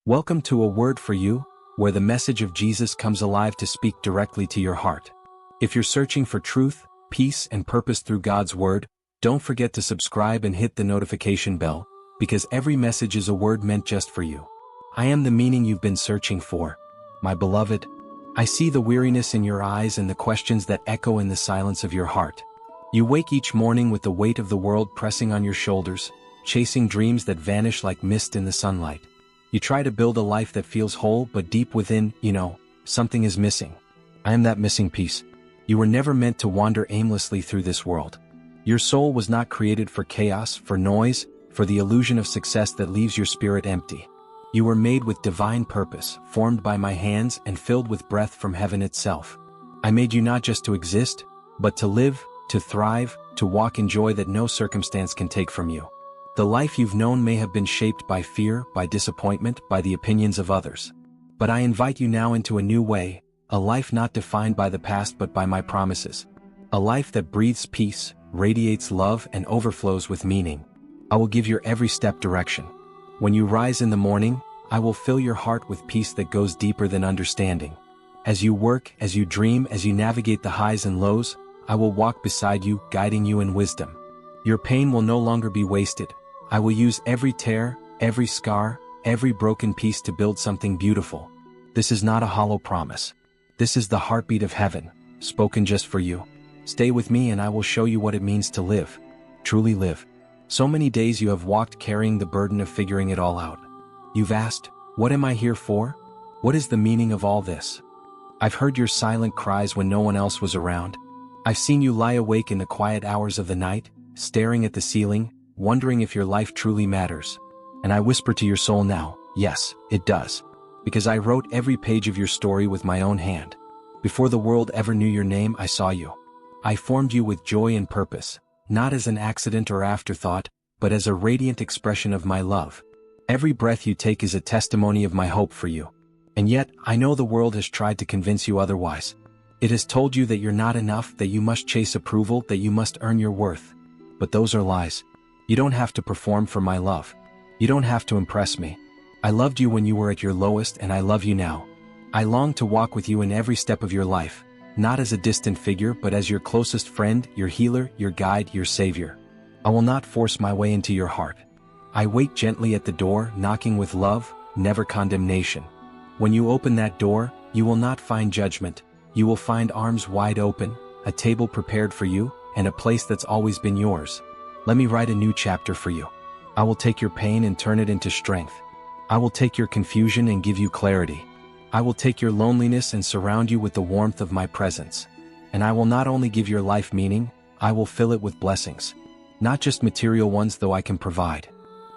Welcome to A Word for You, where the message of Jesus comes alive to speak directly to your heart. If you're searching for truth, peace, and purpose through God's Word, don't forget to subscribe and hit the notification bell, because every message is a word meant just for you. I am the meaning you've been searching for, my beloved. I see the weariness in your eyes and the questions that echo in the silence of your heart. You wake each morning with the weight of the world pressing on your shoulders, chasing dreams that vanish like mist in the sunlight. You try to build a life that feels whole, but deep within, something is missing. I am that missing piece. You were never meant to wander aimlessly through this world. Your soul was not created for chaos, for noise, for the illusion of success that leaves your spirit empty. You were made with divine purpose, formed by my hands and filled with breath from heaven itself. I made you not just to exist, but to live, to thrive, to walk in joy that no circumstance can take from you. The life you've known may have been shaped by fear, by disappointment, by the opinions of others. But I invite you now into a new way, a life not defined by the past but by my promises. A life that breathes peace, radiates love, and overflows with meaning. I will give your every step direction. When you rise in the morning, I will fill your heart with peace that goes deeper than understanding. As you work, as you dream, as you navigate the highs and lows, I will walk beside you, guiding you in wisdom. Your pain will no longer be wasted. I will use every tear, every scar, every broken piece to build something beautiful. This is not a hollow promise. This is the heartbeat of heaven, spoken just for you. Stay with me and I will show you what it means to live. Truly live. So many days you have walked carrying the burden of figuring it all out. You've asked, what am I here for? What is the meaning of all this? I've heard your silent cries when no one else was around. I've seen you lie awake in the quiet hours of the night, staring at the ceiling, wondering if your life truly matters. And I whisper to your soul now, yes, it does. Because I wrote every page of your story with my own hand. Before the world ever knew your name, I saw you. I formed you with joy and purpose, not as an accident or afterthought, but as a radiant expression of my love. Every breath you take is a testimony of my hope for you. And yet, I know the world has tried to convince you otherwise. It has told you that you're not enough, that you must chase approval, that you must earn your worth. But those are lies. You don't have to perform for my love. You don't have to impress me. I loved you when you were at your lowest and I love you now. I long to walk with you in every step of your life, not as a distant figure but as your closest friend, your healer, your guide, your savior. I will not force my way into your heart. I wait gently at the door, knocking with love, never condemnation. When you open that door, you will not find judgment. You will find arms wide open, a table prepared for you, and a place that's always been yours. Let me write a new chapter for you. I will take your pain and turn it into strength. I will take your confusion and give you clarity. I will take your loneliness and surround you with the warmth of my presence. And I will not only give your life meaning, I will fill it with blessings. Not just material ones, though I can provide.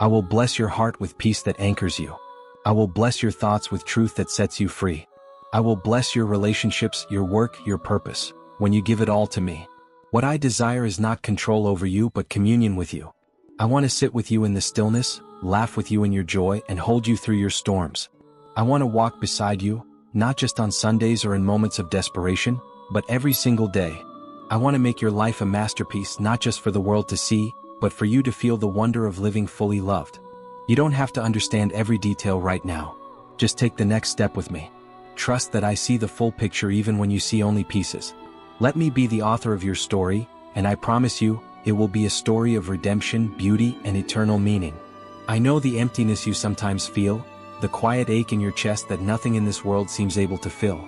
I will bless your heart with peace that anchors you. I will bless your thoughts with truth that sets you free. I will bless your relationships, your work, your purpose, when you give it all to me. What I desire is not control over you but communion with you. I want to sit with you in the stillness, laugh with you in your joy, and hold you through your storms. I want to walk beside you, not just on Sundays or in moments of desperation, but every single day. I want to make your life a masterpiece, not just for the world to see, but for you to feel the wonder of living fully loved. You don't have to understand every detail right now. Just take the next step with me. Trust that I see the full picture even when you see only pieces. Let me be the author of your story, and I promise you, it will be a story of redemption, beauty, and eternal meaning. I know the emptiness you sometimes feel, the quiet ache in your chest that nothing in this world seems able to fill.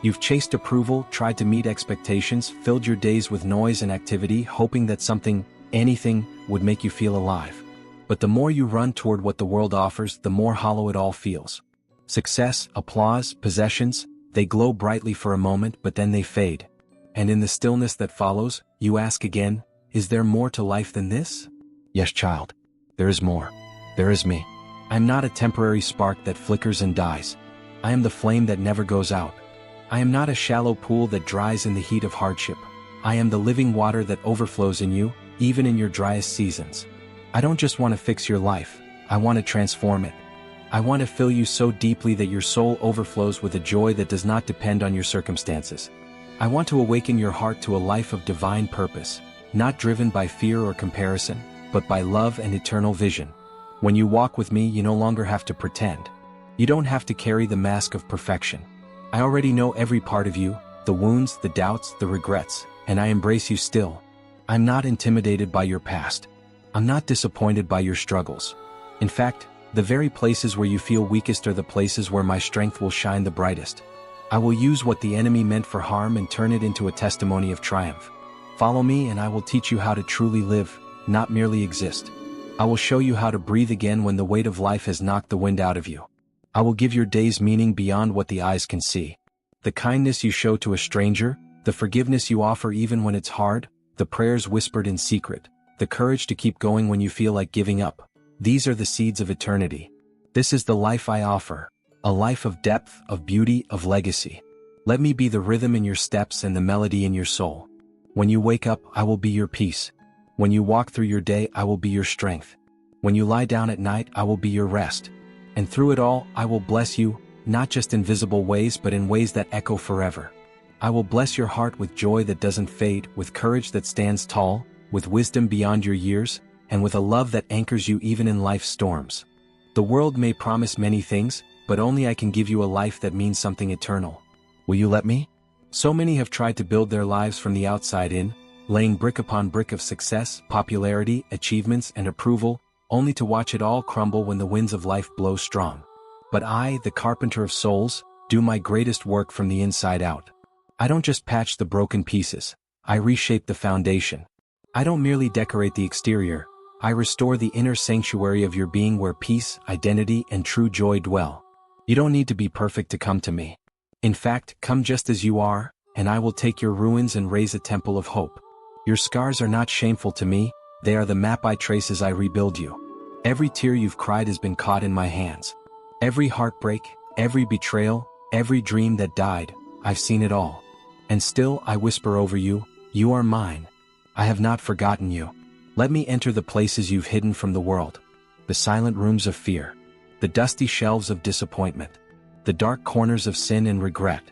You've chased approval, tried to meet expectations, filled your days with noise and activity, hoping that something, anything, would make you feel alive. But the more you run toward what the world offers, the more hollow it all feels. Success, applause, possessions, they glow brightly for a moment, but then they fade. And in the stillness that follows, you ask again, is there more to life than this? Yes, child. There is more. There is me. I am not a temporary spark that flickers and dies. I am the flame that never goes out. I am not a shallow pool that dries in the heat of hardship. I am the living water that overflows in you, even in your driest seasons. I don't just want to fix your life. I want to transform it. I want to fill you so deeply that your soul overflows with a joy that does not depend on your circumstances. I want to awaken your heart to a life of divine purpose, not driven by fear or comparison, but by love and eternal vision. When you walk with me, you no longer have to pretend. You don't have to carry the mask of perfection. I already know every part of you, the wounds, the doubts, the regrets, and I embrace you still. I'm not intimidated by your past. I'm not disappointed by your struggles. In fact, the very places where you feel weakest are the places where my strength will shine the brightest. I will use what the enemy meant for harm and turn it into a testimony of triumph. Follow me and I will teach you how to truly live, not merely exist. I will show you how to breathe again when the weight of life has knocked the wind out of you. I will give your days meaning beyond what the eyes can see. The kindness you show to a stranger, the forgiveness you offer even when it's hard, the prayers whispered in secret, the courage to keep going when you feel like giving up. These are the seeds of eternity. This is the life I offer, a life of depth, of beauty, of legacy. Let me be the rhythm in your steps and the melody in your soul. When you wake up, I will be your peace. When you walk through your day, I will be your strength. When you lie down at night, I will be your rest. And through it all, I will bless you, not just in visible ways but in ways that echo forever. I will bless your heart with joy that doesn't fade, with courage that stands tall, with wisdom beyond your years, and with a love that anchors you even in life's storms. The world may promise many things, but only I can give you a life that means something eternal. Will you let me? So many have tried to build their lives from the outside in, laying brick upon brick of success, popularity, achievements, and approval, only to watch it all crumble when the winds of life blow strong. But I, the carpenter of souls, do my greatest work from the inside out. I don't just patch the broken pieces, I reshape the foundation. I don't merely decorate the exterior, I restore the inner sanctuary of your being where peace, identity, and true joy dwell. You don't need to be perfect to come to me. In fact, come just as you are, and I will take your ruins and raise a temple of hope. Your scars are not shameful to me, they are the map I trace as I rebuild you. Every tear you've cried has been caught in my hands. Every heartbreak, every betrayal, every dream that died, I've seen it all. And still I whisper over you, you are mine. I have not forgotten you. Let me enter the places you've hidden from the world. The silent rooms of fear. The dusty shelves of disappointment. The dark corners of sin and regret.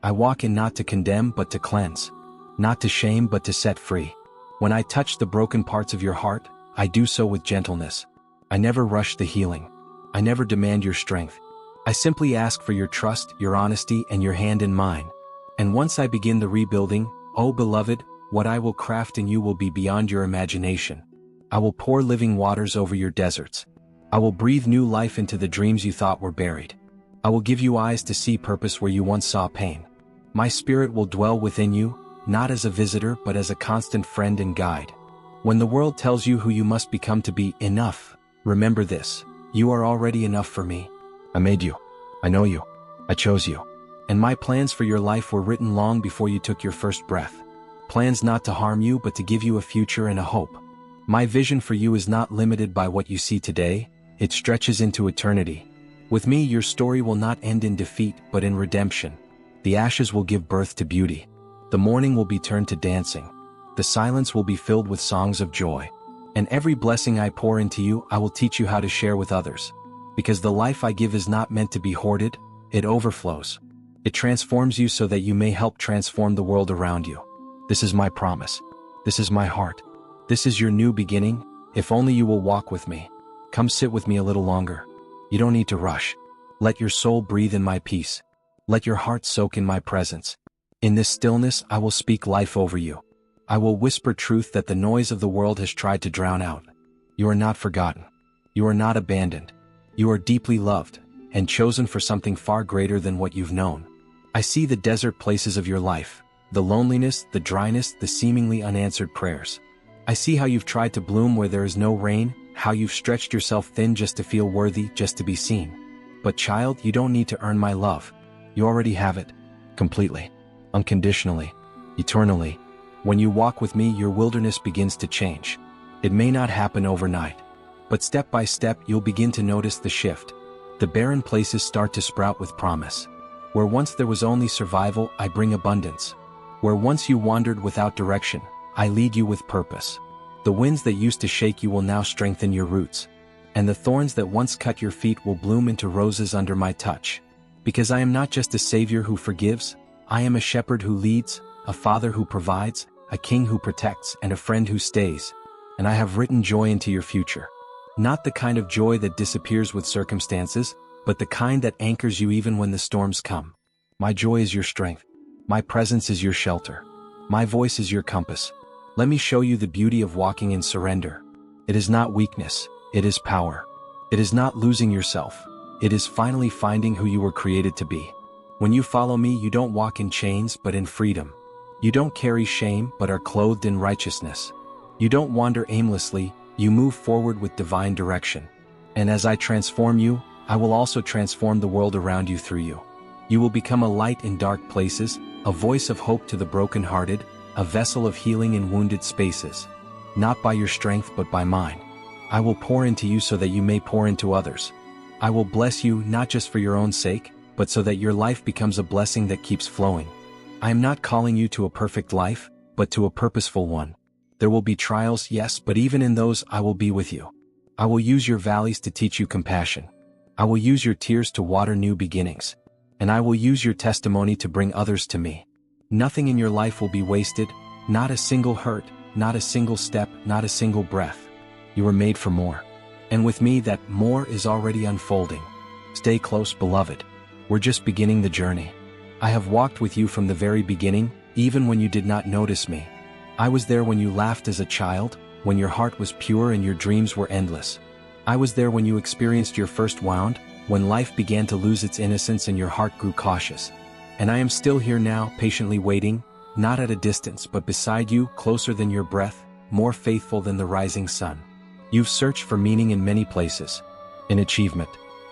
I walk in not to condemn but to cleanse. Not to shame but to set free. When I touch the broken parts of your heart, I do so with gentleness. I never rush the healing. I never demand your strength. I simply ask for your trust, your honesty, and your hand in mine. And once I begin the rebuilding, oh beloved, what I will craft in you will be beyond your imagination. I will pour living waters over your deserts. I will breathe new life into the dreams you thought were buried. I will give you eyes to see purpose where you once saw pain. My spirit will dwell within you, not as a visitor but as a constant friend and guide. When the world tells you who you must become to be enough, remember this, you are already enough for me. I made you. I know you. I chose you. And my plans for your life were written long before you took your first breath. Plans not to harm you but to give you a future and a hope. My vision for you is not limited by what you see today, it stretches into eternity. With me your story will not end in defeat but in redemption. The ashes will give birth to beauty. The mourning will be turned to dancing. The silence will be filled with songs of joy. And every blessing I pour into you, I will teach you how to share with others. Because the life I give is not meant to be hoarded, it overflows. It transforms you so that you may help transform the world around you. This is my promise. This is my heart. This is your new beginning, if only you will walk with me. Come sit with me a little longer. You don't need to rush. Let your soul breathe in my peace. Let your heart soak in my presence. In this stillness, I will speak life over you. I will whisper truth that the noise of the world has tried to drown out. You are not forgotten. You are not abandoned. You are deeply loved, and chosen for something far greater than what you've known. I see the desert places of your life, the loneliness, the dryness, the seemingly unanswered prayers. I see how you've tried to bloom where there is no rain, how you've stretched yourself thin just to feel worthy, just to be seen. But child, you don't need to earn my love. You already have it. Completely. Unconditionally. Eternally. When you walk with me, your wilderness begins to change. It may not happen overnight. But step by step, you'll begin to notice the shift. The barren places start to sprout with promise. Where once there was only survival, I bring abundance. Where once you wandered without direction, I lead you with purpose. The winds that used to shake you will now strengthen your roots. And the thorns that once cut your feet will bloom into roses under my touch. Because I am not just a savior who forgives, I am a shepherd who leads, a father who provides, a king who protects, and a friend who stays. And I have written joy into your future. Not the kind of joy that disappears with circumstances, but the kind that anchors you even when the storms come. My joy is your strength. My presence is your shelter. My voice is your compass. Let me show you the beauty of walking in surrender. It is not weakness, it is power. It is not losing yourself. It is finally finding who you were created to be. When you follow me, you don't walk in chains, but in freedom. You don't carry shame, but are clothed in righteousness. You don't wander aimlessly, you move forward with divine direction. And as I transform you, I will also transform the world around you through you. You will become a light in dark places, a voice of hope to the brokenhearted, a vessel of healing in wounded spaces. Not by your strength but by mine. I will pour into you so that you may pour into others. I will bless you not just for your own sake, but so that your life becomes a blessing that keeps flowing. I am not calling you to a perfect life, but to a purposeful one. There will be trials, yes, but even in those I will be with you. I will use your valleys to teach you compassion. I will use your tears to water new beginnings. And I will use your testimony to bring others to me. Nothing in your life will be wasted, not a single hurt, not a single step, not a single breath. You were made for more. And with me that more is already unfolding. Stay close, beloved. We're just beginning the journey. I have walked with you from the very beginning, even when you did not notice me. I was there when you laughed as a child, when your heart was pure and your dreams were endless. I was there when you experienced your first wound, when life began to lose its innocence and your heart grew cautious. And I am still here now, patiently waiting, not at a distance but beside you, closer than your breath, more faithful than the rising sun. You've searched for meaning in many places. In achievement,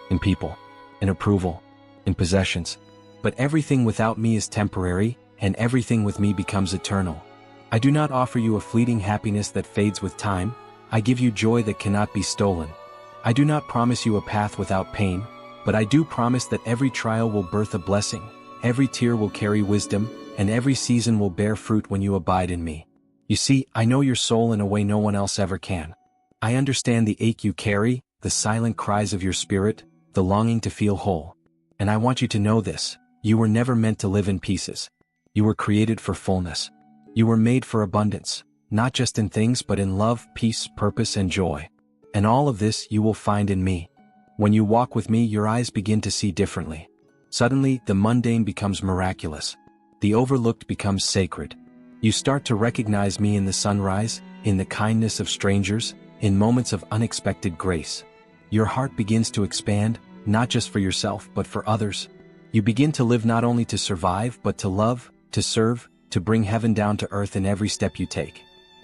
in people, in approval, in possessions. But everything without me is temporary, and everything with me becomes eternal. I do not offer you a fleeting happiness that fades with time. I give you joy that cannot be stolen. I do not promise you a path without pain, but I do promise that every trial will birth a blessing, every tear will carry wisdom, and every season will bear fruit when you abide in me. You see, I know your soul in a way no one else ever can. I understand the ache you carry, the silent cries of your spirit, the longing to feel whole. And I want you to know this: you were never meant to live in pieces. You were created for fullness. You were made for abundance, not just in things but in love, peace, purpose, and joy. And all of this you will find in me. When you walk with me, your eyes begin to see differently. Suddenly, the mundane becomes miraculous. The overlooked becomes sacred. You start to recognize me in the sunrise, in the kindness of strangers, in moments of unexpected grace. Your heart begins to expand, not just for yourself but for others. You begin to live not only to survive but to love, to serve, to bring heaven down to earth in every step you take.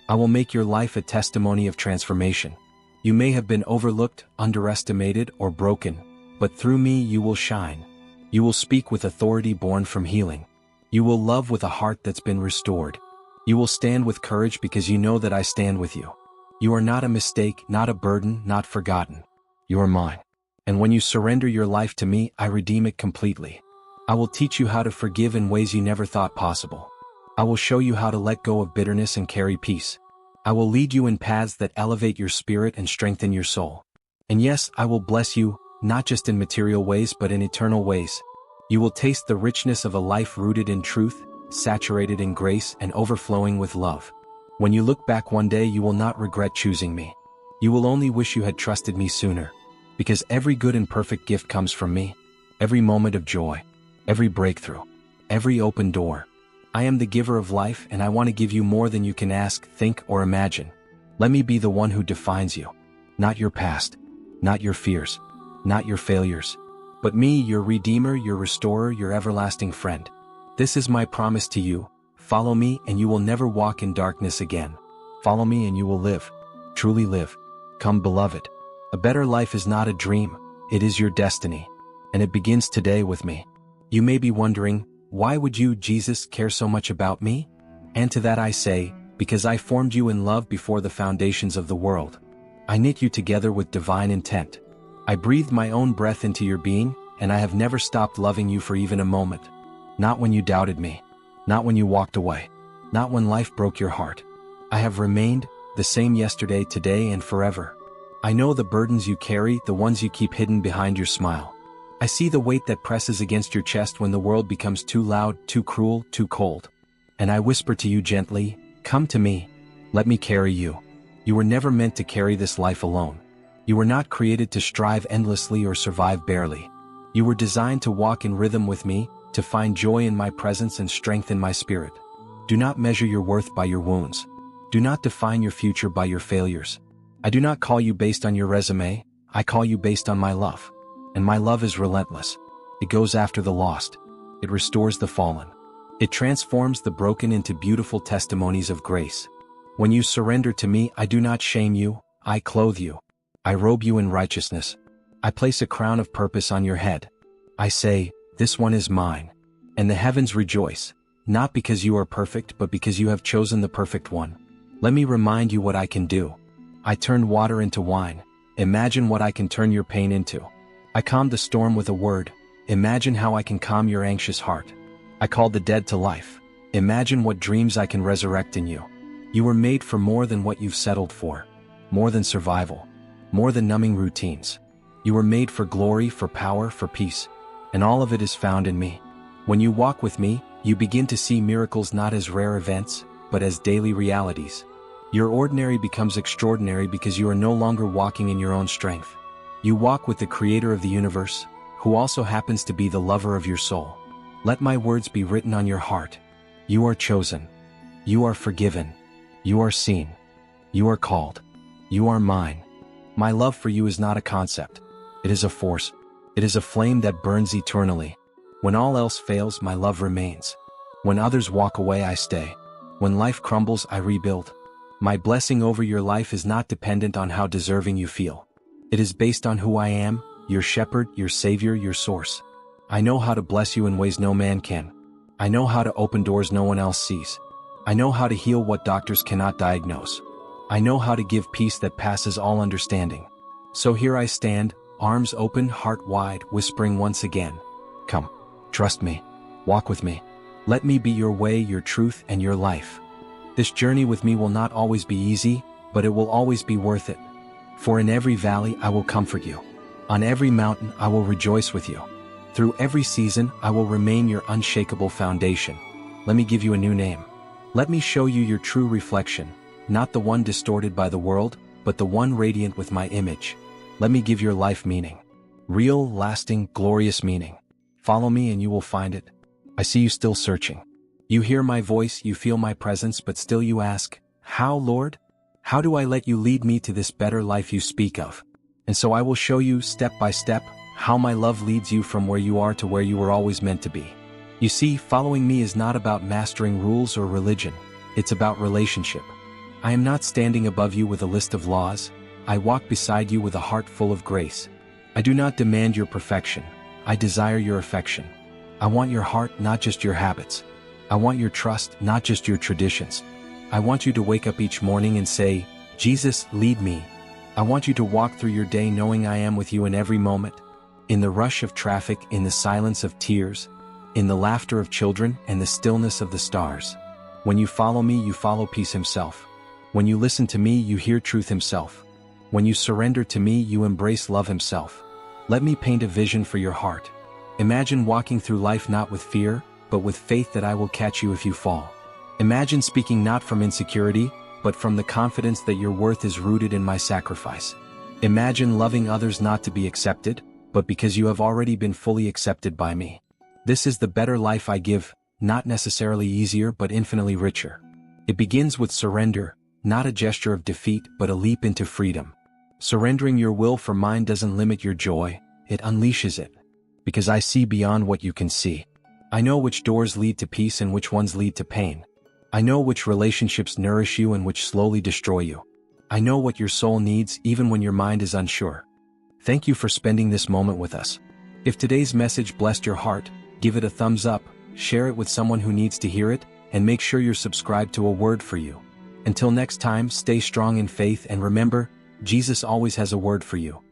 I will make your life a testimony of transformation. You may have been overlooked, underestimated, or broken, but through me you will shine. You will speak with authority born from healing. You will love with a heart that's been restored. You will stand with courage because you know that I stand with you. You are not a mistake, not a burden, not forgotten. You are mine. And when you surrender your life to me, I redeem it completely. I will teach you how to forgive in ways you never thought possible. I will show you how to let go of bitterness and carry peace. I will lead you in paths that elevate your spirit and strengthen your soul. And yes, I will bless you, not just in material ways but in eternal ways. You will taste the richness of a life rooted in truth, saturated in grace, and overflowing with love. When you look back one day, you will not regret choosing me. You will only wish you had trusted me sooner. Because every good and perfect gift comes from me. Every moment of joy, every breakthrough, every open door. I am the giver of life, and I want to give you more than you can ask, think, or imagine. Let me be the one who defines you. Not your past, not your fears, not your failures, but me, your Redeemer, your Restorer, your everlasting friend. This is my promise to you. Follow me and you will never walk in darkness again. Follow me and you will live. Truly live. Come, beloved. A better life is not a dream, it is your destiny. And it begins today with me. You may be wondering, why would you, Jesus, care so much about me? And to that I say, because I formed you in love before the foundations of the world. I knit you together with divine intent. I breathed my own breath into your being, and I have never stopped loving you for even a moment. Not when you doubted me. Not when you walked away. Not when life broke your heart. I have remained the same yesterday, today, and forever. I know the burdens you carry, the ones you keep hidden behind your smile. I see the weight that presses against your chest when the world becomes too loud, too cruel, too cold. And I whisper to you gently, come to me. Let me carry you. You were never meant to carry this life alone. You were not created to strive endlessly or survive barely. You were designed to walk in rhythm with me, to find joy in my presence and strength in my spirit. Do not measure your worth by your wounds. Do not define your future by your failures. I do not call you based on your resume, I call you based on my love. And my love is relentless. It goes after the lost. It restores the fallen. It transforms the broken into beautiful testimonies of grace. When you surrender to me, I do not shame you, I clothe you. I robe you in righteousness. I place a crown of purpose on your head. I say, this one is mine. And the heavens rejoice, not because you are perfect but because you have chosen the perfect one. Let me remind you what I can do. I turned water into wine. Imagine what I can turn your pain into. I calmed the storm with a word. Imagine how I can calm your anxious heart. I called the dead to life. Imagine what dreams I can resurrect in you. You were made for more than what you've settled for. More than survival. More than numbing routines. You were made for glory, for power, for peace. And all of it is found in me. When you walk with me, you begin to see miracles not as rare events, but as daily realities. Your ordinary becomes extraordinary because you are no longer walking in your own strength. You walk with the Creator of the universe, who also happens to be the lover of your soul. Let my words be written on your heart. You are chosen. You are forgiven. You are seen. You are called. You are mine. My love for you is not a concept. It is a force. It is a flame that burns eternally. When all else fails, my love remains. When others walk away, I stay. When life crumbles, I rebuild. My blessing over your life is not dependent on how deserving you feel. It is based on who I am, your shepherd, your savior, your source. I know how to bless you in ways no man can. I know how to open doors no one else sees. I know how to heal what doctors cannot diagnose. I know how to give peace that passes all understanding. So here I stand, arms open, heart wide, whispering once again, come, trust me, walk with me. Let me be your way, your truth, and your life. This journey with me will not always be easy, but it will always be worth it. For in every valley I will comfort you. On every mountain I will rejoice with you. Through every season I will remain your unshakable foundation. Let me give you a new name. Let me show you your true reflection, not the one distorted by the world, but the one radiant with my image. Let me give your life meaning. Real, lasting, glorious meaning. Follow me and you will find it. I see you still searching. You hear my voice, you feel my presence, but still you ask, how, Lord? How do I let you lead me to this better life you speak of? And so I will show you, step by step, how my love leads you from where you are to where you were always meant to be. You see, following me is not about mastering rules or religion. It's about relationship. I am not standing above you with a list of laws. I walk beside you with a heart full of grace. I do not demand your perfection. I desire your affection. I want your heart, not just your habits. I want your trust, not just your traditions. I want you to wake up each morning and say, Jesus, lead me. I want you to walk through your day knowing I am with you in every moment. In the rush of traffic, in the silence of tears, in the laughter of children and the stillness of the stars. When you follow me, you follow peace himself. When you listen to me, you hear truth himself. When you surrender to me, you embrace love himself. Let me paint a vision for your heart. Imagine walking through life not with fear, but with faith that I will catch you if you fall. Imagine speaking not from insecurity, but from the confidence that your worth is rooted in my sacrifice. Imagine loving others not to be accepted, but because you have already been fully accepted by me. This is the better life I give, not necessarily easier but infinitely richer. It begins with surrender, not a gesture of defeat but a leap into freedom. Surrendering your will for mine doesn't limit your joy, it unleashes it. Because I see beyond what you can see. I know which doors lead to peace and which ones lead to pain. I know which relationships nourish you and which slowly destroy you. I know what your soul needs even when your mind is unsure. Thank you for spending this moment with us. If today's message blessed your heart, give it a thumbs up, share it with someone who needs to hear it, and make sure you're subscribed to A Word for You. Until next time, stay strong in faith and remember, Jesus always has a word for you.